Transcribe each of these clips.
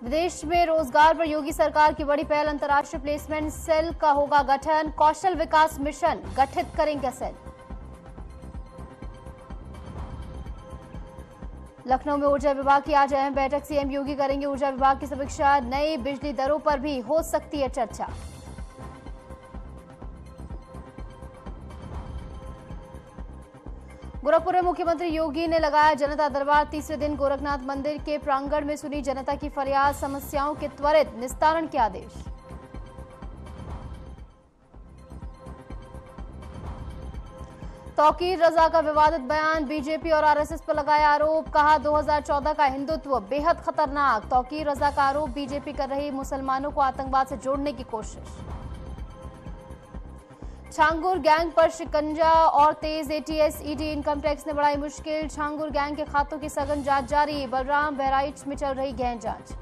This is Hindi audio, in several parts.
विदेश में रोजगार पर योगी सरकार की बड़ी पहल, अंतर्राष्ट्रीय प्लेसमेंट सेल का होगा गठन, कौशल विकास मिशन गठित करेंगे सेल। लखनऊ में ऊर्जा विभाग की आज अहम बैठक, सीएम योगी करेंगे ऊर्जा विभाग की समीक्षा, नई बिजली दरों पर भी हो सकती है चर्चा। गोरखपुर में मुख्यमंत्री योगी ने लगाया जनता दरबार, तीसरे दिन गोरखनाथ मंदिर के प्रांगण में सुनी जनता की फरियाद, समस्याओं के त्वरित निस्तारण के आदेश। तौकीर रजा का विवादित बयान, बीजेपी और आरएसएस पर लगाया आरोप, कहा 2014 का हिंदुत्व बेहद खतरनाक। तौकीर रजा का आरोप, बीजेपी कर रही मुसलमानों को आतंकवाद से जोड़ने की कोशिश। छांगुर गैंग पर शिकंजा और तेज, एटीएस ईडी इनकम टैक्स ने बढ़ाई मुश्किल, छांगुर गैंग के खातों की सघन जांच जारी, बलराम बहराइच में चल रही गहन जांच।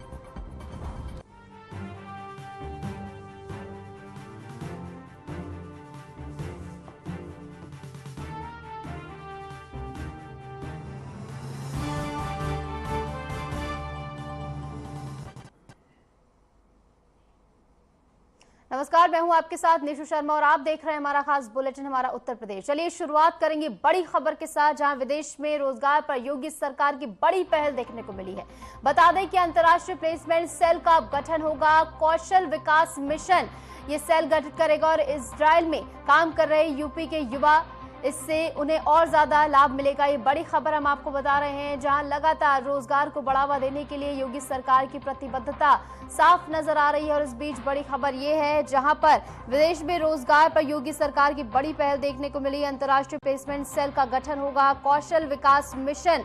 नमस्कार, मैं हूं आपके साथ निशु शर्मा और आप देख रहे हैं हमारा खास बुलेटिन हमारा उत्तर प्रदेश। चलिए शुरुआत करेंगे बड़ी खबर के साथ, जहां विदेश में रोजगार पर योगी सरकार की बड़ी पहल देखने को मिली है। बता दें कि अंतर्राष्ट्रीय प्लेसमेंट सेल का गठन होगा, कौशल विकास मिशन ये सेल गठित करेगा और इजराइल में काम कर रहे यूपी के युवा, इससे उन्हें और ज्यादा लाभ मिलेगा। ये बड़ी खबर हम आपको बता रहे हैं, जहां लगातार रोजगार को बढ़ावा देने के लिए योगी सरकार की प्रतिबद्धता साफ नजर आ रही है। और इस बीच बड़ी खबर ये है, जहां पर विदेश में रोजगार पर योगी सरकार की बड़ी पहल देखने को मिली। अंतर्राष्ट्रीय प्लेसमेंट सेल का गठन होगा, कौशल विकास मिशन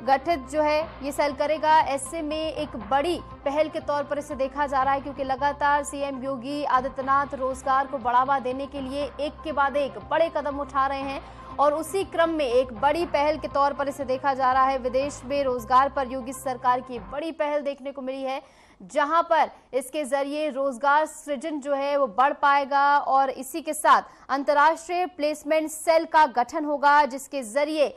गठित जो है ये सेल करेगा। ऐसे में एक बड़ी पहल के तौर पर इसे देखा जा रहा है, क्योंकि लगातार सीएम योगी आदित्यनाथ रोजगार को बढ़ावा देने के लिए एक के बाद एक बड़े कदम उठा रहे हैं और उसी क्रम में एक बड़ी पहल के तौर पर इसे देखा जा रहा है। विदेश में रोजगार पर योगी सरकार की बड़ी पहल देखने को मिली है, जहां पर इसके जरिए रोजगार सृजन जो है वो बढ़ पाएगा और इसी के साथ अंतर्राष्ट्रीय प्लेसमेंट सेल का गठन होगा, जिसके जरिए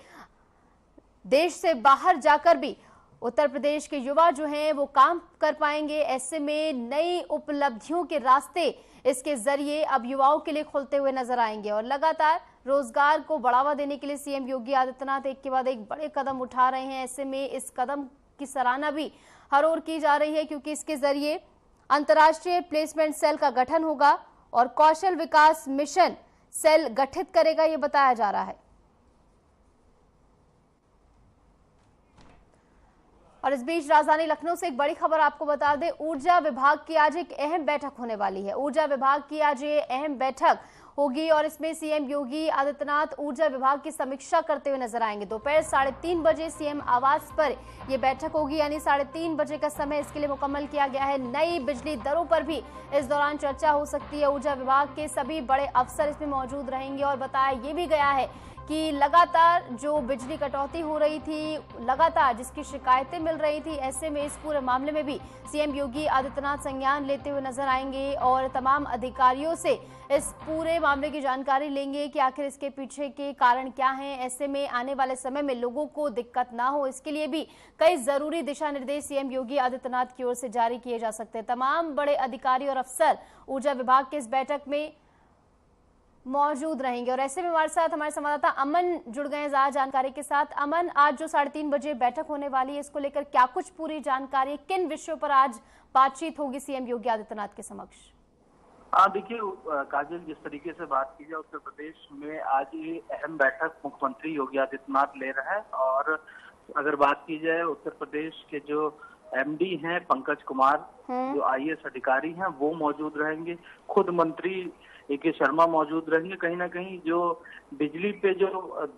देश से बाहर जाकर भी उत्तर प्रदेश के युवा जो हैं वो काम कर पाएंगे। ऐसे में नई उपलब्धियों के रास्ते इसके जरिए अब युवाओं के लिए खुलते हुए नजर आएंगे और लगातार रोजगार को बढ़ावा देने के लिए सीएम योगी आदित्यनाथ एक के बाद एक बड़े कदम उठा रहे हैं। ऐसे में इस कदम की सराहना भी हर ओर की जा रही है, क्योंकि इसके जरिए अंतर्राष्ट्रीय प्लेसमेंट सेल का गठन होगा और कौशल विकास मिशन सेल गठित करेगा, ये बताया जा रहा है। और इस बीच राजधानी लखनऊ से एक बड़ी खबर आपको बता दें, ऊर्जा विभाग की आज एक अहम बैठक होने वाली है। ऊर्जा विभाग की आज ये अहम बैठक होगी और इसमें सीएम योगी आदित्यनाथ ऊर्जा विभाग की समीक्षा करते हुए नजर आएंगे। दोपहर 3:30 बजे सीएम आवास पर यह बैठक होगी, यानी 3:30 बजे का समय इसके लिए मुकम्मल किया गया है। नई बिजली दरों पर भी इस दौरान चर्चा हो सकती है। ऊर्जा विभाग के सभी बड़े अफसर इसमें मौजूद रहेंगे और बताया ये भी गया है कि लगातार जो बिजली कटौती हो रही थी, लगातार जिसकी शिकायतें मिल रही थी, ऐसे में इस पूरे मामले में भी सीएम योगी आदित्यनाथ संज्ञान लेते हुए नजर आएंगे और तमाम अधिकारियों से इस पूरे मामले की जानकारी लेंगे कि आखिर इसके पीछे के कारण क्या हैं। ऐसे में आने वाले समय में लोगों को दिक्कत ना हो, इसके लिए भी कई जरूरी दिशा निर्देश सीएम योगी आदित्यनाथ की ओर से जारी किए जा सकते हैं। तमाम बड़े अधिकारी और अफसर ऊर्जा विभाग के इस बैठक में मौजूद रहेंगे और ऐसे में हमारे साथ हमारे संवाददाता अमन जुड़ गए हैं ज्यादा जानकारी के साथ। अमन, आज जो 3:30 बजे बैठक होने वाली है, इसको लेकर क्या कुछ पूरी जानकारी, किन विषयों पर आज बातचीत होगी सीएम योगी आदित्यनाथ के समक्ष? देखिए काजल, जिस तरीके से बात की जाए, उत्तर प्रदेश में आज ये अहम बैठक मुख्यमंत्री योगी आदित्यनाथ ले रहा है। और अगर बात की जाए उत्तर प्रदेश के जो एमडी हैं पंकज कुमार, जो आईएएस अधिकारी हैं, वो मौजूद रहेंगे। खुद मंत्री ए.के. शर्मा मौजूद रहेंगे। कहीं ना कहीं जो बिजली पे जो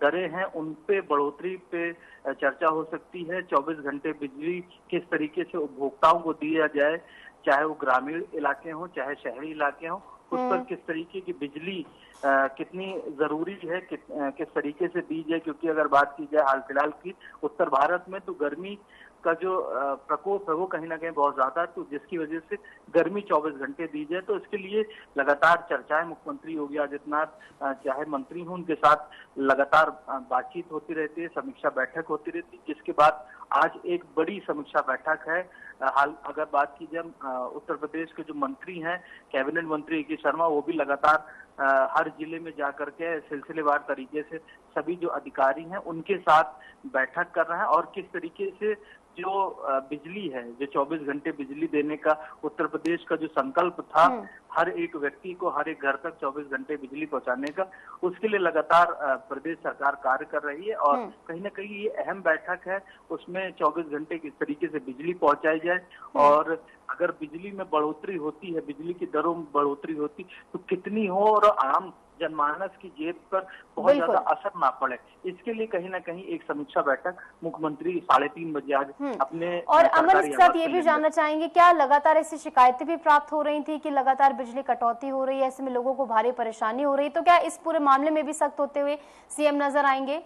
दरें हैं उन पे बढ़ोतरी पे चर्चा हो सकती है। 24 घंटे बिजली किस तरीके से उपभोक्ताओं को दिया जाए, चाहे वो ग्रामीण इलाके हों चाहे शहरी इलाके हों, उस पर किस तरीके की बिजली कितनी जरूरी है, किस तरीके से दी जाए। क्योंकि अगर बात की जाए हाल फिलहाल की उत्तर भारत में, तो गर्मी का जो प्रकोप है वो कहीं ना कहीं बहुत ज्यादा है, तो जिसकी वजह से गर्मी 24 घंटे दी जाए। तो इसके लिए लगातार चर्चाएं मुख्यमंत्री योगी आदित्यनाथ चाहे मंत्री हों उनके साथ लगातार बातचीत होती रहती है, समीक्षा बैठक होती रहती है, जिसके बाद आज एक बड़ी समीक्षा बैठक है। हाल अगर बात की जाए उत्तर प्रदेश के जो मंत्री हैं, कैबिनेट मंत्री के शर्मा, वो भी लगातार हर जिले में जाकर के सिलसिलेवार तरीके से सभी जो अधिकारी हैं उनके साथ बैठक कर रहे हैं और किस तरीके से जो बिजली है, जो 24 घंटे बिजली देने का उत्तर प्रदेश का जो संकल्प था, हर एक व्यक्ति को हर एक घर तक 24 घंटे बिजली पहुंचाने का, उसके लिए लगातार प्रदेश सरकार कार्य कर रही है। और कहीं ना कहीं ये अहम बैठक है, उसमें 24 घंटे किस तरीके से बिजली पहुंचाई जाए और अगर बिजली में बढ़ोतरी होती है, बिजली की दरों में बढ़ोतरी होती तो कितनी हो और आम जनमानस की जेब पर बहुत ज्यादा असर ना पड़े, इसके लिए कहीं ना कहीं एक समीक्षा बैठक मुख्यमंत्री 3:30 बजे आज अपने और अमन साहब ये भी जानना चाहेंगे, क्या लगातार ऐसी शिकायतें भी प्राप्त हो रही थी कि लगातार बिजली कटौती हो रही है, ऐसे में लोगों को भारी परेशानी हो रही, तो क्या इस पूरे मामले में भी सख्त होते हुए सीएम नजर आएंगे?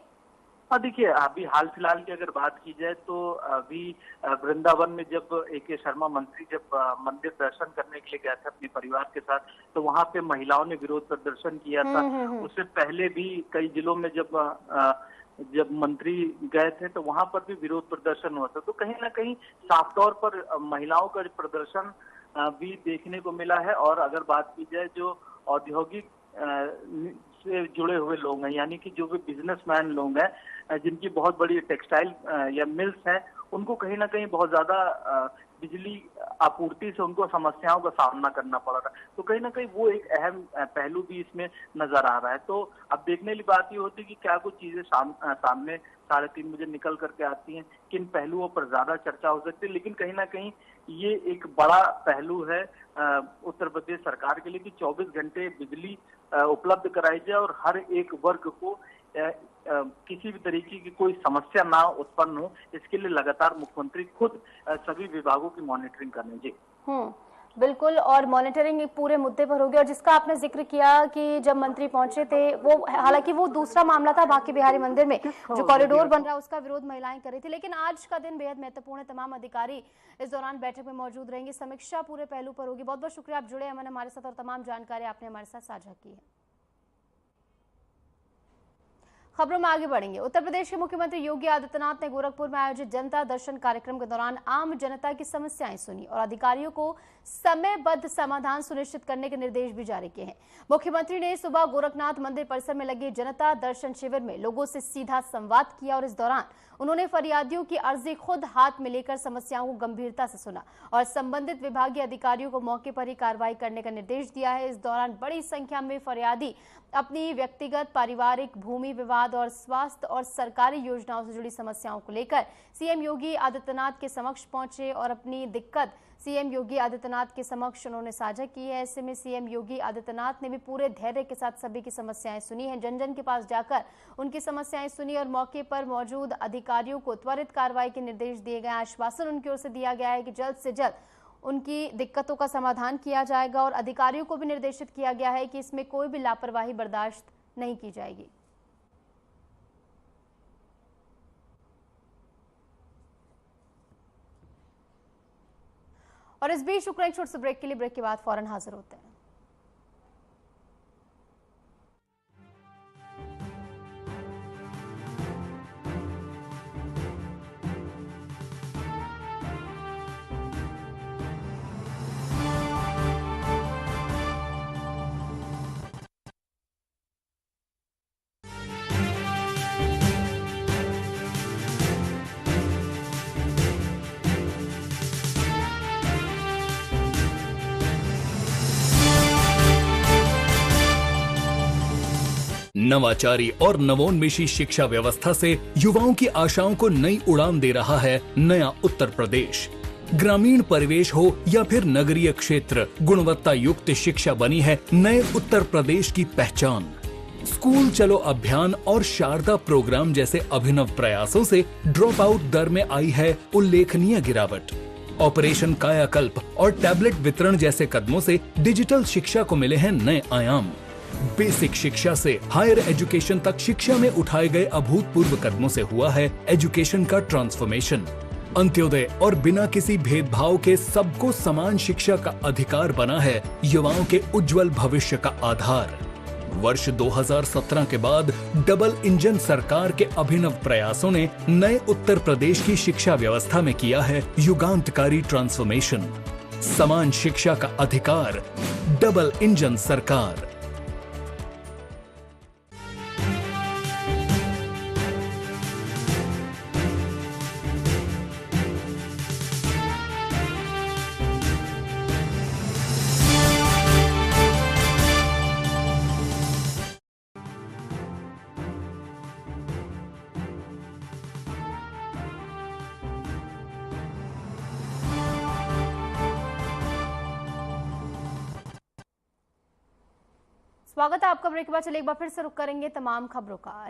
देखिए, अभी हाल फिलहाल की अगर बात की जाए तो अभी वृंदावन में जब A.K. शर्मा मंत्री जब मंदिर दर्शन करने के लिए गए थे अपने परिवार के साथ, तो वहां पे महिलाओं ने विरोध प्रदर्शन किया था। उससे पहले भी कई जिलों में जब मंत्री गए थे तो वहां पर भी विरोध प्रदर्शन हुआ था। तो कहीं ना कहीं साफ तौर पर महिलाओं का प्रदर्शन भी देखने को मिला है। और अगर बात की जाए जो औद्योगिक से जुड़े हुए लोग हैं, यानी कि जो भी बिजनेसमैन लोग हैं जिनकी बहुत बड़ी टेक्सटाइल या मिल्स हैं, उनको कहीं ना कहीं बहुत ज्यादा बिजली आपूर्ति से उनको समस्याओं का सामना करना पड़ रहा है। तो कहीं ना कहीं वो एक अहम पहलू भी इसमें नजर आ रहा है। तो अब देखने वाली बात ये होती है कि क्या कुछ चीजें सामने 3:30 बजे निकल करके आती हैं, किन पहलुओं पर ज्यादा चर्चा हो सकती है। लेकिन कहीं ना कहीं ये एक बड़ा पहलू है उत्तर प्रदेश सरकार के लिए कि 24 घंटे बिजली उपलब्ध कराई जाए और हर एक वर्ग को किसी भी तरीके की कोई समस्या ना उत्पन्न हो, इसके लिए लगातार मुख्यमंत्री खुद सभी विभागों की मॉनिटरिंग करने। जी बिल्कुल, और मॉनिटरिंग पूरे मुद्दे पर होगी। और जिसका आपने जिक्र किया कि जब मंत्री पहुंचे थे, वो हालांकि वो दूसरा मामला था, बांके बिहारी मंदिर में जो कॉरिडोर बन रहा है उसका विरोध महिलाएं कर रही थी। लेकिन आज का दिन बेहद महत्वपूर्ण है, तमाम अधिकारी इस दौरान बैठक में मौजूद रहेंगे, समीक्षा पूरे पहलू पर होगी। बहुत बहुत शुक्रिया, आप जुड़े अमन हमारे साथ और तमाम जानकारी आपने हमारे साथ साझा की है। खबरों में आगे बढ़ेंगे। उत्तर प्रदेश के मुख्यमंत्री योगी आदित्यनाथ ने गोरखपुर में आयोजित जनता दर्शन कार्यक्रम के दौरान आम जनता की समस्याएं सुनी और अधिकारियों को समयबद्ध समाधान सुनिश्चित करने के निर्देश भी जारी किए हैं। मुख्यमंत्री ने सुबह गोरखनाथ मंदिर परिसर में लगे जनता दर्शन शिविर में लोगों से सीधा संवाद किया और इस दौरान उन्होंने फरियादियों की अर्जी खुद हाथ में लेकर समस्याओं को गंभीरता से सुना और संबंधित विभागीय अधिकारियों को मौके पर ही कार्रवाई करने का निर्देश दिया है। इस दौरान बड़ी संख्या में फरियादी अपनी व्यक्तिगत, पारिवारिक, भूमि विवाद और स्वास्थ्य और सरकारी योजनाओं से जुड़ी समस्याओं को लेकर सीएम योगी आदित्यनाथ के समक्ष पहुंचे और अपनी दिक्कत सीएम योगी आदित्यनाथ के समक्ष उन्होंने साझा की है। ऐसे में सीएम योगी आदित्यनाथ ने भी पूरे धैर्य के साथ सभी की समस्याएं सुनी हैं, जन जन के पास जाकर उनकी समस्याएं सुनी और मौके पर मौजूद अधिकारियों को त्वरित कार्रवाई के निर्देश दिए गए। आश्वासन उनकी ओर से दिया गया है कि जल्द से जल्द उनकी दिक्कतों का समाधान किया जाएगा और अधिकारियों को भी निर्देशित किया गया है कि इसमें कोई भी लापरवाही बर्दाश्त नहीं की जाएगी। और इस बीच शुक्र एक छोटे से ब्रेक के लिए, ब्रेक के बाद फौरन हाजिर होते हैं। नवाचारी और नवोन्मेषी शिक्षा व्यवस्था से युवाओं की आशाओं को नई उड़ान दे रहा है नया उत्तर प्रदेश। ग्रामीण परिवेश हो या फिर नगरीय क्षेत्र, गुणवत्ता युक्त शिक्षा बनी है नए उत्तर प्रदेश की पहचान। स्कूल चलो अभियान और शारदा प्रोग्राम जैसे अभिनव प्रयासों से ड्रॉप आउट दर में आई है उल्लेखनीय गिरावट। ऑपरेशन कायाकल्प और टैबलेट वितरण जैसे कदमों से डिजिटल शिक्षा को मिले हैं नए आयाम। बेसिक शिक्षा से हायर एजुकेशन तक शिक्षा में उठाए गए अभूतपूर्व कदमों से हुआ है एजुकेशन का ट्रांसफॉर्मेशन। अंत्योदय और बिना किसी भेदभाव के सबको समान शिक्षा का अधिकार बना है युवाओं के उज्जवल भविष्य का आधार। वर्ष 2017 के बाद डबल इंजन सरकार के अभिनव प्रयासों ने नए उत्तर प्रदेश की शिक्षा व्यवस्था में किया है युगांतकारी ट्रांसफॉर्मेशन। समान शिक्षा का अधिकार, डबल इंजन सरकार। स्वागत है आपका। ब्रेक के बाद चलिए एक बार फिर से रुक करेंगे तमाम खबरों का।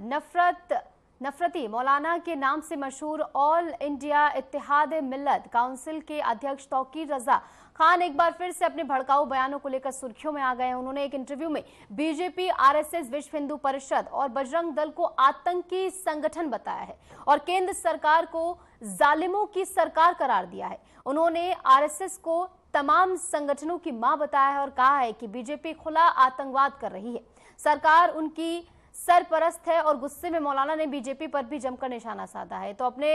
नफरती मौलाना के नाम से मशहूर ऑल इंडिया इत्तेहाद मिल्लत काउंसिल के अध्यक्ष तौकीर रजा खान एक बार फिर से अपने भड़काऊ बयानों को लेकर सुर्खियों में आ गए हैं। उन्होंने एक इंटरव्यू में बीजेपी, आरएसएस, विश्व हिंदू परिषद और बजरंग दल को आतंकी संगठन बताया है और केंद्र सरकार को जालिमों की सरकार करार दिया है। उन्होंने आरएसएस को तमाम संगठनों की मां बताया है और कहा है कि बीजेपी खुला आतंकवाद कर रही है, सरकार उनकी सरपरस्त है और गुस्से में मौलाना ने बीजेपी पर भी जमकर निशाना साधा है। तो अपने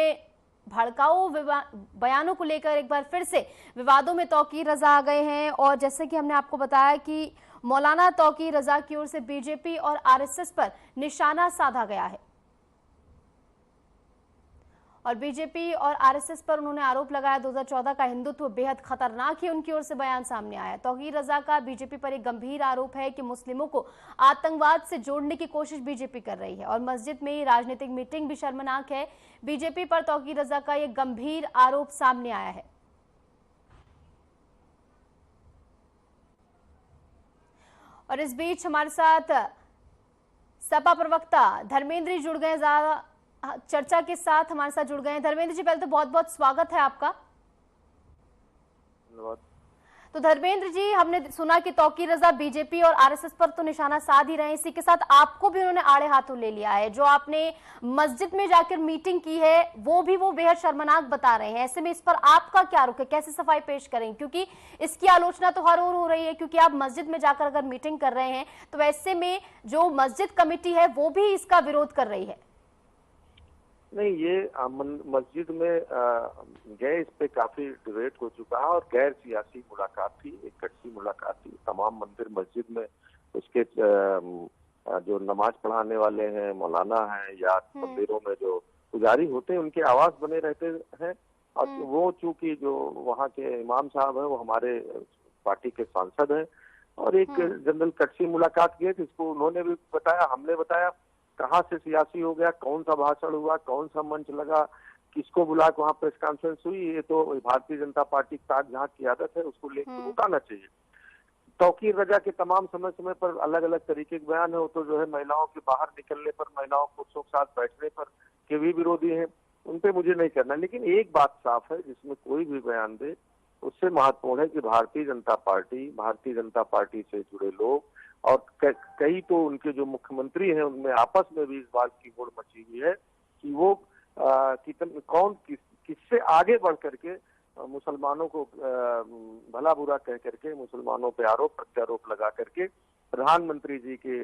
भड़काऊ बयानों को लेकर एक बार फिर से विवादों में तौकीर रजा आ गए हैं और जैसे कि हमने आपको बताया कि मौलाना तौकीर रजा की ओर से बीजेपी और आरएसएस पर निशाना साधा गया है और बीजेपी और आरएसएस पर उन्होंने आरोप लगाया 2014 का हिंदुत्व बेहद खतरनाक है, उनकी ओर से बयान सामने आया। तौकीर रजा का बीजेपी पर एक गंभीर आरोप है कि मुस्लिमों को आतंकवाद से जोड़ने की कोशिश बीजेपी कर रही है और मस्जिद में राजनीतिक मीटिंग भी शर्मनाक है। बीजेपी पर तौकीर रजा का एक गंभीर आरोप सामने आया है। और इस बीच हमारे साथ सपा प्रवक्ता धर्मेंद्र जी जुड़ गए, ज्यादा चर्चा के साथ हमारे साथ जुड़ गए हैं। धर्मेंद्र जी, पहले तो बहुत बहुत स्वागत है आपका। धन्यवाद। तो धर्मेंद्र जी, हमने सुना कि तौकीर रजा बीजेपी और आरएसएस पर तो निशाना साध ही रहे हैं, इसी के साथ आपको भी उन्होंने आड़े हाथों ले लिया है। जो आपने मस्जिद में जाकर मीटिंग की है वो बेहद शर्मनाक बता रहे हैं। ऐसे में इस पर आपका क्या रुख है, कैसे सफाई पेश करें, क्योंकि इसकी आलोचना तो हर ओर हो रही है क्योंकि आप मस्जिद में जाकर अगर मीटिंग कर रहे हैं तो ऐसे में जो मस्जिद कमेटी है वो भी इसका विरोध कर रही है। नहीं, ये मस्जिद में गए, इस पे काफी डिबेट हो चुका है और गैर सियासी मुलाकात थी, एक कच्ची मुलाकात थी। तमाम मंदिर मस्जिद में उसके जो नमाज पढ़ाने वाले हैं, मौलाना हैं या मंदिरों में जो पुजारी होते हैं उनके आवाज बने रहते हैं और वो चूंकि जो वहाँ के इमाम साहब हैं वो हमारे पार्टी के सांसद हैं और एक जनरल कच्ची मुलाकात की, जिसको उन्होंने भी बताया, हमने बताया। कहाँ से सियासी हो गया, कौन सा भाषण हुआ, कौन सा मंच लगा, किसको बुला के वहाँ प्रेस कॉन्फ्रेंस हुई, ये तो भारतीय जनता पार्टी का जहाँ की आदत है उसको लेकर रुकाना चाहिए। तौकीर रजा के तमाम समय समय पर अलग अलग तरीके के बयान है। वो तो जो है महिलाओं के बाहर निकलने पर, महिलाओं पुरुषों के साथ बैठने पर के भी विरोधी हैं, उन पे मुझे नहीं करना। लेकिन एक बात साफ है, जिसमें कोई भी बयान दे उससे महत्वपूर्ण है कि भारतीय जनता पार्टी से जुड़े लोग और कई तो उनके जो मुख्यमंत्री हैं उनमें आपस में भी इस बात की होड़ मची हुई है कि वो किससे आगे बढ़ करके मुसलमानों को भला बुरा कह करके मुसलमानों पे आरोप प्रत्यारोप लगा करके प्रधानमंत्री जी के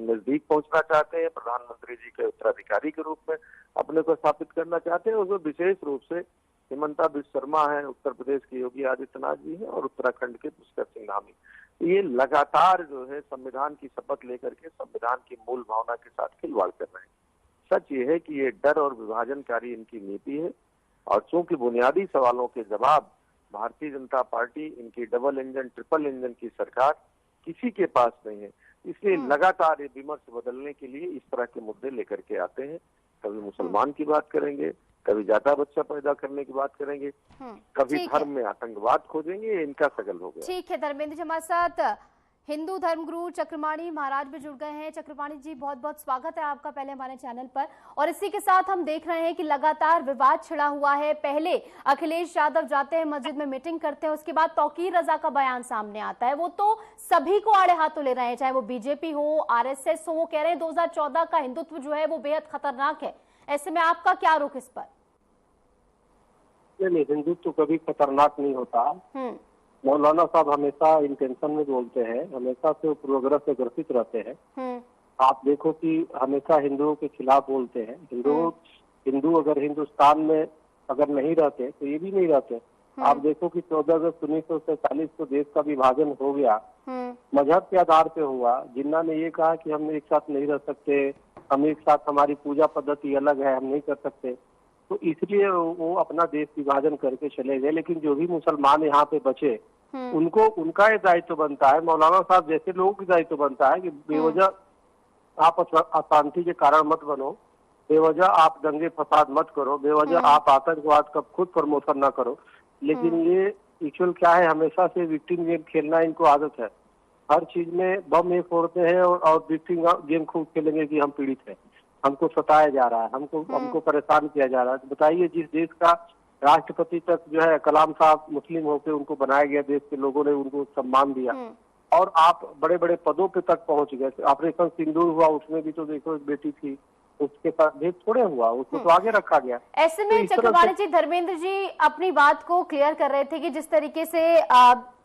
नजदीक पहुंचना चाहते हैं, प्रधानमंत्री जी के उत्तराधिकारी के रूप में अपने को स्थापित करना चाहते हैं। उसमें विशेष रूप से हिमंता बिस्वा शर्मा है, उत्तर प्रदेश के योगी आदित्यनाथ जी हैं और उत्तराखंड के पुष्कर सिंह धामी। ये लगातार जो है संविधान की शपथ लेकर के संविधान की मूल भावना के साथ खिलवाड़ कर रहे हैं। सच ये है कि ये डर और विभाजनकारी इनकी नीति है और चूंकि बुनियादी सवालों के जवाब भारतीय जनता पार्टी, इनकी डबल इंजन ट्रिपल इंजन की सरकार किसी के पास नहीं है, इसलिए लगातार ये विमर्श बदलने के लिए इस तरह के मुद्दे लेकर के आते हैं। कभी मुसलमान की बात करेंगे, कभी ज्यादा बच्चा पैदा करने की बात करेंगे, कभी धर्म में आतंकवाद खोजेंगे, इनका सगल हो गया। ठीक है धर्मेंद्र जी, हमारे साथ हिंदू धर्मगुरु चक्रपाणी महाराज भी जुड़ गए हैं। चक्रपाणी जी, बहुत बहुत स्वागत है आपका पहले हमारे चैनल पर। और इसी के साथ हम देख रहे हैं कि लगातार विवाद छिड़ा हुआ है। पहले अखिलेश यादव जाते हैं मस्जिद में मीटिंग करते हैं, उसके बाद तौकीर रजा का बयान सामने आता है। वो तो सभी को आड़े हाथों ले रहे हैं, चाहे वो बीजेपी हो, आरएसएस हो। वो कह रहे हैं 2014 का हिंदुत्व जो है वो बेहद खतरनाक है। ऐसे में आपका क्या रुख इस पर? नहीं, हिंदुत्व कभी खतरनाक नहीं होता। मौलाना साहब हमेशा इंटेंशन में बोलते हैं, हमेशा से वो पूर्वाग्रह से ग्रसित रहते हैं। आप देखो कि हमेशा हिंदुओं के खिलाफ बोलते हैं। हिंदू अगर हिंदुस्तान में अगर नहीं रहते तो ये भी नहीं रहते। आप देखो कि 14 अगस्त 1947 को देश का विभाजन हो गया, मजहब के आधार पे हुआ। जिन्ना ने ये कहा कि हम एक साथ नहीं रह सकते, हम एक साथ, हमारी पूजा पद्धति अलग है, हम नहीं कर सकते, तो इसलिए वो अपना देश विभाजन करके चले गए। लेकिन जो भी मुसलमान यहाँ पे बचे, उनको उनका ये दायित्व बनता है, मौलाना साहब जैसे लोगों की दायित्व बनता है कि बेवजह आप अशांति के कारण मत बनो, बेवजह आप दंगे फसाद मत करो, बेवजह आप आतंकवाद का खुद प्रमोशन ना करो। लेकिन ये एक्चुअल क्या है, हमेशा से विक्टिम गेम खेलना इनको आदत है। हर चीज में बम ये फोड़ते हैं और विक्टिम गेम खूब खेलेंगे कि हम पीड़ित हैं, हमको सताया जा रहा है, हमको परेशान किया जा रहा है। तो बताइए, जिस देश का राष्ट्रपति तक जो है कलाम साहब मुस्लिम होकर उनको बनाया गया, देश के लोगों ने उनको सम्मान दिया, और आप बड़े बड़े पदों पे तक पहुंच गए। ऑपरेशन सिंदूर हुआ, उसमें भी तो देखो एक बेटी थी, उसके साथ भेद थोड़े हुआ, उसको तो आगे रखा गया। ऐसे में तो चक्रवाणी जी, धर्मेंद्र जी अपनी बात को क्लियर कर रहे थे कि जिस तरीके से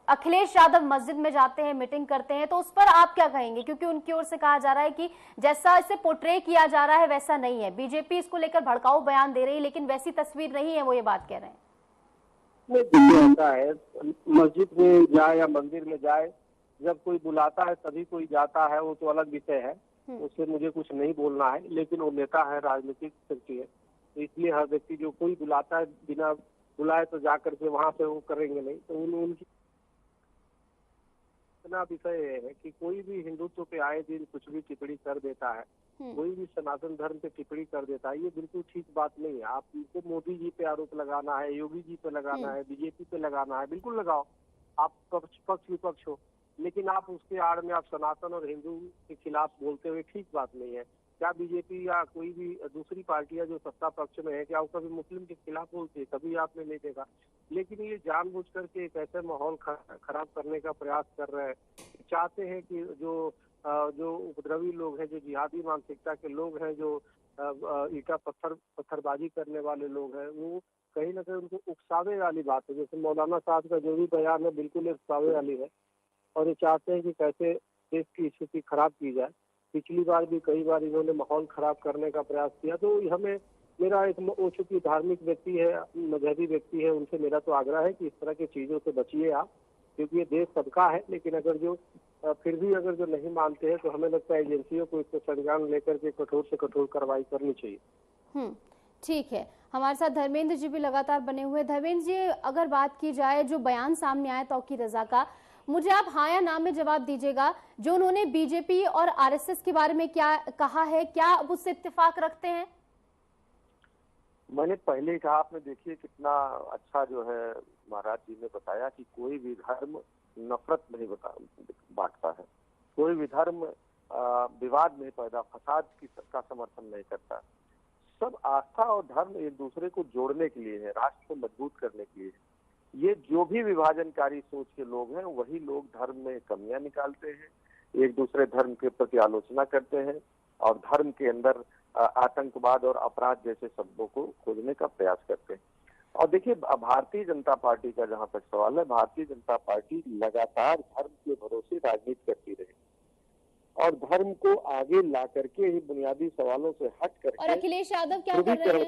अखिलेश यादव मस्जिद में जाते हैं, मीटिंग करते हैं, तो उस पर आप क्या कहेंगे? क्योंकि उनकी ओर से कहा जा रहा है कि जैसा इसे पोर्ट्रे किया जा रहा है वैसा नहीं है, बीजेपी इसको लेकर भड़काऊ बयान दे रही है, लेकिन वैसी तस्वीर नहीं है, वो ये बात कह रहे हैं। नहीं, ऐसा है, मस्जिद में जाए या मंदिर में जाए, जब कोई बुलाता है तभी कोई जाता है, वो तो अलग विषय है, उससे मुझे कुछ नहीं बोलना है। लेकिन वो नेता है, राजनीतिक शक्ति है, तो इसलिए हर व्यक्ति जो कोई बुलाता है, बिना बुलाए तो जाकर के वहां पे वो करेंगे नहीं। तो उनकी इतना विषय है कि कोई भी हिंदुत्व पे आए दिन कुछ भी टिप्पणी कर देता है, कोई भी सनातन धर्म पे टिप्पणी कर देता है, ये बिल्कुल ठीक बात नहीं है। आप इनको मोदी जी पे आरोप लगाना है, योगी जी पे लगाना है, बीजेपी पे लगाना है, बिल्कुल लगाओ, आप पक्ष विपक्ष हो, लेकिन आप उसके आड़ में आप सनातन और हिंदू के खिलाफ बोलते हुए ठीक बात नहीं है। क्या बीजेपी या कोई भी दूसरी पार्टियां जो सत्ता पक्ष में है, क्या वो कभी मुस्लिम के खिलाफ बोलती है? कभी आपने नहीं देखा। लेकिन ये जानबूझ करके एक ऐसे माहौल खराब करने का प्रयास कर रहे हैं, चाहते हैं कि जो उपद्रवी लोग हैं, जो जिहादी मानसिकता के लोग हैं, जो ईटा पत्थरबाजी करने वाले लोग हैं, वो कहीं ना कहीं उनको उकसावे वाली बात है। जैसे मौलाना साहब का जो भी बयान है, बिल्कुल एक उकसावे वाली है, और ये चाहते हैं कि कैसे देश की स्थिति खराब की जाए। पिछली बार भी कई बार इन्होंने माहौल खराब करने का प्रयास किया। तो हमें, मेरा एक, वो चूंकि धार्मिक व्यक्ति है, मजहबी व्यक्ति है, उनसे मेरा तो आग्रह है कि इस तरह की चीजों से बचिए आप, क्योंकि ये देश सबका है। लेकिन अगर जो फिर भी अगर जो नहीं मानते हैं, तो हमें लगता है एजेंसियों को इसको संज्ञान लेकर के कठोर से कठोर कार्रवाई करनी चाहिए। ठीक है, हमारे साथ धर्मेंद्र जी भी लगातार बने हुए। धर्मेंद्र जी, अगर बात की जाए जो बयान सामने आया तौकीर रजा का, मुझे आप हाँ या ना में जवाब दीजिएगा। जो उन्होंने बीजेपी और आरएसएस के बारे में क्या कहा है, क्या आप उससे इत्तेफाक रखते हैं? मैंने पहले ही कहा, आपने देखिए कितना अच्छा जो है महाराज जी ने बताया कि कोई भी धर्म नफरत नहीं बांटता है, कोई भी धर्म विवाद नहीं पैदा, फसाद का समर्थन नहीं करता। सब आस्था और धर्म एक दूसरे को जोड़ने के लिए है, राष्ट्र को मजबूत करने के लिए है। ये जो भी विभाजनकारी सोच के लोग हैं, वही लोग धर्म में कमियां निकालते हैं, एक दूसरे धर्म के प्रति आलोचना करते हैं, और धर्म के अंदर आतंकवाद और अपराध जैसे शब्दों को खोजने का प्रयास करते हैं। और देखिए, भारतीय जनता पार्टी का जहां तक सवाल है, भारतीय जनता पार्टी लगातार धर्म के भरोसे राजनीति करती रही, और धर्म को आगे ला करके ही बुनियादी सवालों से हट करके। और अखिलेश यादव क्या कर रहे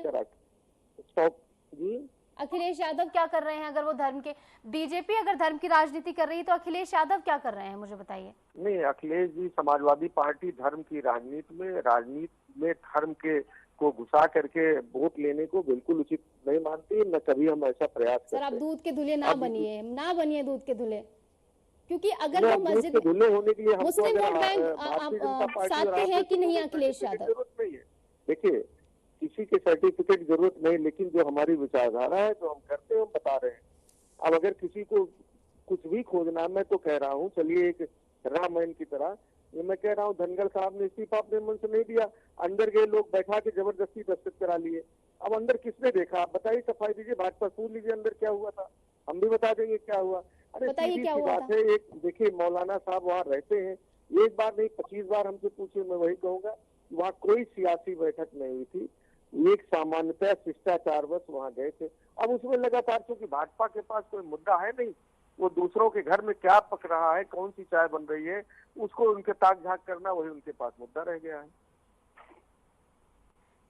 हैं? अखिलेश यादव क्या कर रहे हैं? अगर वो धर्म के, बीजेपी अगर धर्म की राजनीति कर रही है, तो अखिलेश यादव क्या कर रहे हैं, मुझे बताइए। नहीं, अखिलेश जी, समाजवादी पार्टी धर्म की राजनीति में धर्म के को घुसा करके वोट लेने को बिल्कुल उचित नहीं मानती, न कभी हम ऐसा प्रयास करते। सर, आप दूध के धुले ना बनिए दूध के धुले, क्योंकि अगर वो मस्जिद होने के लिए मुस्लिम वोट बैंक साधते हैं कि नहीं अखिलेश यादव? जरूरत नहीं है, देखिए किसी के सर्टिफिकेट जरूरत नहीं, लेकिन जो हमारी विचारधारा है, जो हम करते हैं, हम बता रहे हैं। अब अगर किसी को कुछ भी खोजना, मैं तो कह रहा हूँ, चलिए एक रामायण की तरह, ये मैं कह रहा हूँ, धनगर साहब ने इस्तीफा अपने मन से नहीं दिया, अंदर गए लोग बैठा के जबरदस्ती दस्तखत करा लिए। अब अंदर किसने देखा? आप बताइए, सफाई दीजिए, भाजपा सुन लीजिए अंदर क्या हुआ था, हम भी बता देंगे क्या हुआ। अरे सीधी सी बात है, एक देखिए, मौलाना साहब वहाँ रहते हैं, एक बार नहीं 25 बार हमसे पूछे, मैं वही कहूंगा, वहाँ कोई सियासी बैठक नहीं हुई थी, एक सामान्यतः शिष्टाचारवश वहाँ गए थे। अब उसमें लगातार, क्योंकि भाजपा के पास कोई मुद्दा है नहीं, वो दूसरों के घर में क्या पक रहा है, कौन सी चाय बन रही है, उसको उनके ताक झांक करना वही उनके पास मुद्दा रह गया है।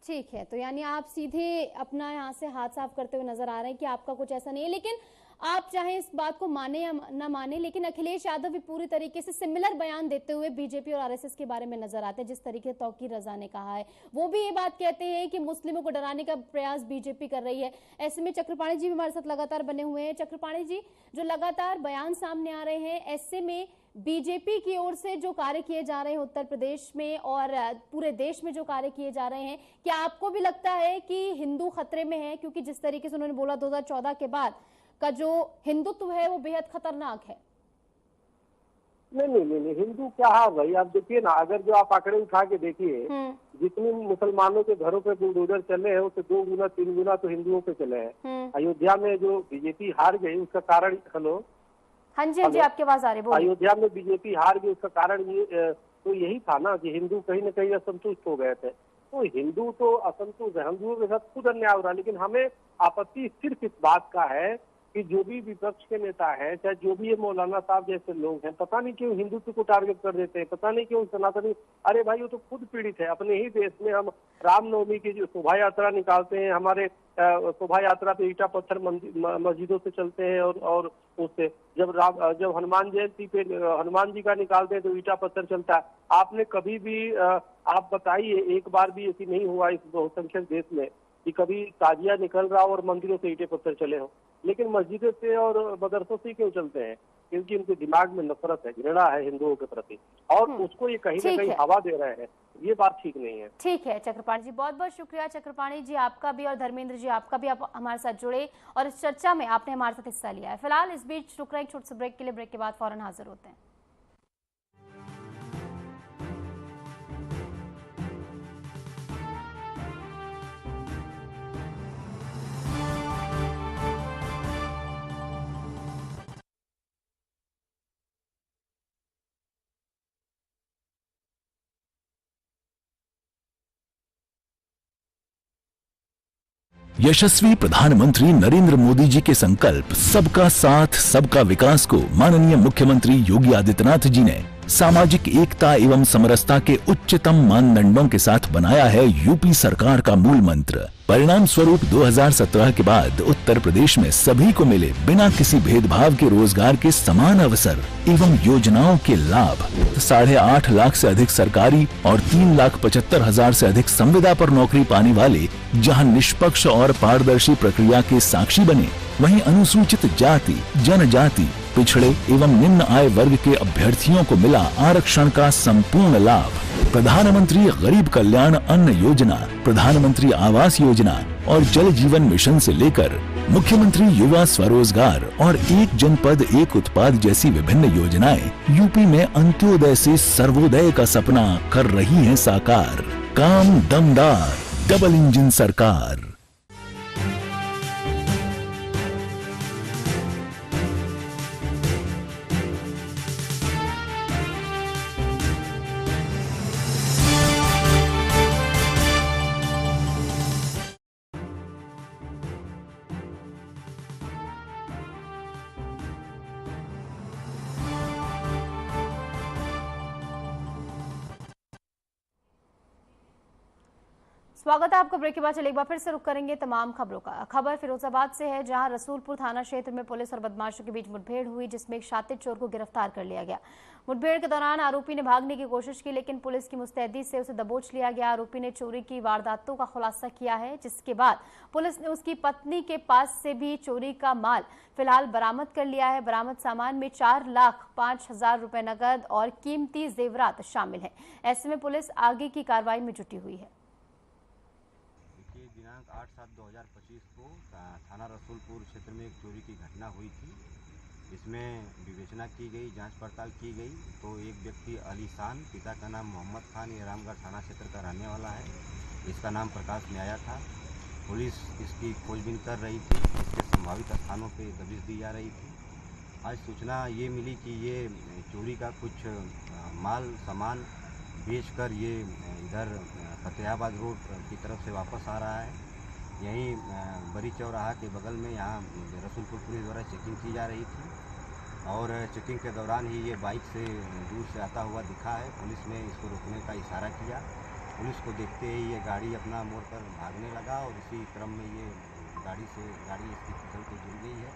ठीक है, तो यानी आप सीधे अपना यहाँ से हाथ साफ करते हुए नजर आ रहे हैं कि आपका कुछ ऐसा नहीं है, लेकिन आप चाहे इस बात को माने या ना माने, लेकिन अखिलेश यादव भी पूरी तरीके से सिमिलर बयान देते हुए बीजेपी और आरएसएस के बारे में नजर आते हैं। जिस तरीके तौकीर रजा ने कहा है, वो भी ये बात कहते हैं कि मुस्लिमों को डराने का प्रयास बीजेपी कर रही है। ऐसे में चक्रपाणी जी भी हमारे साथ लगातार बने हुए हैं। चक्रपाणी जी, जो लगातार बयान सामने आ रहे हैं, ऐसे में बीजेपी की ओर से जो कार्य किए जा रहे हैं उत्तर प्रदेश में और पूरे देश में जो कार्य किए जा रहे हैं, क्या आपको भी लगता है कि हिंदू खतरे में है? क्योंकि जिस तरीके से उन्होंने बोला 2014 के बाद का जो हिंदुत्व है वो बेहद खतरनाक है। नहीं, हिंदू क्या है भाई, आप देखिए ना, अगर जो आप आंकड़े उठा के देखिए, जितने मुसलमानों के घरों पे बुलडोजर चले हैं उससे 2 गुना 3 गुना तो हिंदुओं पे चले हैं। अयोध्या में जो बीजेपी हार गई उसका कारण, हेलो, हाँ जी आपकी आवाज आ रही है। अयोध्या में बीजेपी हार गई उसका कारण ये तो यही था ना कि हिंदू कहीं न कहीं असंतुष्ट हो गए थे। तो हिंदू तो असंतुष्ट है, हिंदुओं के साथ खुद अन्याय हो रहा है, लेकिन हमें आपत्ति सिर्फ इस बात का है कि जो भी विपक्ष के नेता है, चाहे जो भी ये मौलाना साहब जैसे लोग हैं, पता नहीं क्यों हिंदुत्व को टारगेट कर देते हैं, पता नहीं क्यों सनातनी। अरे भाई, वो तो खुद पीड़ित है। अपने ही देश में हम रामनवमी की जो शोभा यात्रा निकालते हैं, हमारे शोभा यात्रा पे ईटा पत्थर मस्जिदों से चलते हैं, और उससे जब हनुमान जयंती पे हनुमान जी का निकालते हैं तो ईटा पत्थर चलता है। आपने कभी भी आप बताइए, एक बार भी ऐसी नहीं हुआ इस बहुसंख्यक देश में कि कभी ताजिया निकल रहा हो और मंदिरों से ईटे पत्थर चले हो, लेकिन मस्जिदों से और मदरसों से क्यों चलते हैं? क्योंकि उनके दिमाग में नफरत है, घृणा है हिंदुओं के प्रति, और उसको ये कहीं ना कहीं हवा दे रहे हैं। ये बात ठीक नहीं है। ठीक है चक्रपाणी जी, बहुत बहुत शुक्रिया। चक्रपाणी जी आपका भी और धर्मेंद्र जी आपका भी, आप हमारे साथ जुड़े और इस चर्चा में आपने हमारे साथ हिस्सा लिया है। फिलहाल इस बीच रुक रहे हैं छोटे से ब्रेक के लिए, ब्रेक के बाद फौरन हाजिर होते हैं। यशस्वी प्रधानमंत्री नरेंद्र मोदी जी के संकल्प सबका साथ सबका विकास को माननीय मुख्यमंत्री योगी आदित्यनाथ जी ने सामाजिक एकता एवं समरसता के उच्चतम मानदंडों के साथ बनाया है यूपी सरकार का मूल मंत्र। परिणाम स्वरूप 2017 के बाद उत्तर प्रदेश में सभी को मिले बिना किसी भेदभाव के रोजगार के समान अवसर एवं योजनाओं के लाभ। 8.5 लाख से अधिक सरकारी और 3,75,000 से अधिक संविदा पर नौकरी पाने वाले जहां निष्पक्ष और पारदर्शी प्रक्रिया के साक्षी बने, वहीं अनुसूचित जाति, जनजाति, पिछड़े एवं निम्न आय वर्ग के अभ्यर्थियों को मिला आरक्षण का संपूर्ण लाभ। प्रधानमंत्री गरीब कल्याण अन्न योजना, प्रधानमंत्री आवास योजना और जल जीवन मिशन से लेकर मुख्यमंत्री युवा स्वरोजगार और एक जनपद एक उत्पाद जैसी विभिन्न योजनाएं यूपी में अंत्योदय से सर्वोदय का सपना कर रही हैं साकार। काम दमदार, डबल इंजन सरकार। स्वागत है आपका। ब्रेक के बाद चलिए एक बार फिर से रुक करेंगे तमाम खबरों का। खबर फिरोजाबाद से है, जहां रसूलपुर थाना क्षेत्र में पुलिस और बदमाशों के बीच मुठभेड़ हुई, जिसमें एक शातिर चोर को गिरफ्तार कर लिया गया। मुठभेड़ के दौरान आरोपी ने भागने की कोशिश की, लेकिन पुलिस की मुस्तैदी से उसे दबोच लिया गया। आरोपी ने चोरी की वारदातों का खुलासा किया है, जिसके बाद पुलिस ने उसकी पत्नी के पास से भी चोरी का माल फिलहाल बरामद कर लिया है। बरामद सामान में 4,05,000 रुपए नकद और कीमती जेवरात शामिल है। ऐसे में पुलिस आगे की कार्रवाई में जुटी हुई है। 8/7/2025 को थाना रसूलपुर क्षेत्र में एक चोरी की घटना हुई थी। इसमें विवेचना की गई, जांच पड़ताल की गई तो एक व्यक्ति अलीशान, पिता का नाम मोहम्मद खान, ये रामगढ़ थाना क्षेत्र का रहने वाला है। इसका नाम प्रकाश में आया था। पुलिस इसकी खोजबीन कर रही थी, इसके संभावित स्थानों पे दबिश दी जा रही थी। आज सूचना ये मिली कि ये चोरी का कुछ माल सामान बेचकर ये इधर फतेहाबाद रोड की तरफ से वापस आ रहा है। यहीं बड़ी चौराहा के बगल में यहाँ रसूलपुर पुलिस द्वारा चेकिंग की जा रही थी। और चेकिंग के दौरान ही ये बाइक से दूर से आता हुआ दिखा है। पुलिस ने इसको रोकने का इशारा किया। पुलिस को देखते ही ये गाड़ी अपना मोड़ कर भागने लगा और इसी क्रम में ये गाड़ी इसकी फिसल के गिर गई है।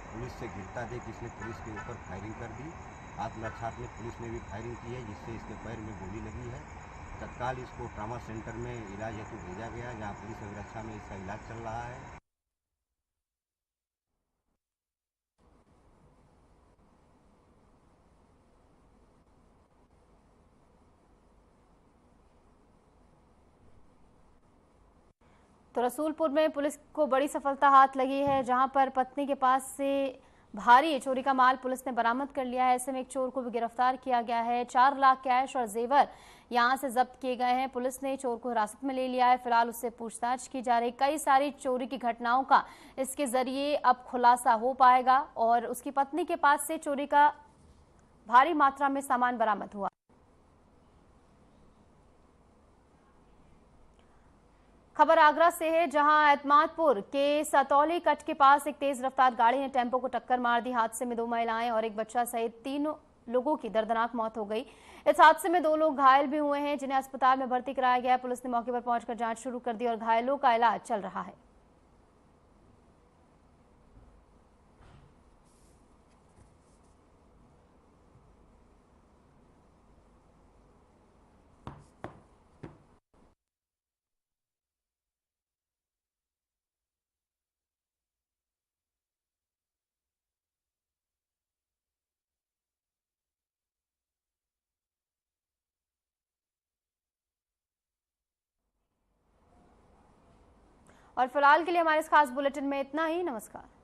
पुलिस से गिरता देख इसने पुलिस के ऊपर फायरिंग कर दी। आत्मरक्षात्मक में पुलिस ने भी फायरिंग की है, जिससे इसके पैर में गोली लगी है। तत्काल इसको ट्रॉमा सेंटर में इलाज हेतु भेजा गया, जहाँ पुलिस अभिरक्षा में इसका इलाज चल रहा है। तो रसूलपुर में पुलिस को बड़ी सफलता हाथ लगी है, जहां पर पत्नी के पास से भारी चोरी का माल पुलिस ने बरामद कर लिया है। ऐसे में एक चोर को भी गिरफ्तार किया गया है। 4 लाख कैश और जेवर यहां से जब्त किए गए हैं। पुलिस ने चोर को हिरासत में ले लिया है। फिलहाल उससे पूछताछ की जा रही। कई सारी चोरी की घटनाओं का इसके जरिए अब खुलासा हो पाएगा और उसकी पत्नी के पास से चोरी का भारी मात्रा में सामान बरामद हुआ। खबर आगरा से है, जहां एतमादपुर के सतौली कट के पास एक तेज रफ्तार गाड़ी ने टेम्पो को टक्कर मार दी। हादसे में 2 महिलाएं और एक बच्चा सहित 3 लोगों की दर्दनाक मौत हो गई। इस हादसे में 2 लोग घायल भी हुए हैं, जिन्हें अस्पताल में भर्ती कराया गया है। पुलिस ने मौके पर पहुंचकर जांच शुरू कर दी और घायलों का इलाज चल रहा है। और फिलहाल के लिए हमारे इस खास बुलेटिन में इतना ही। नमस्कार।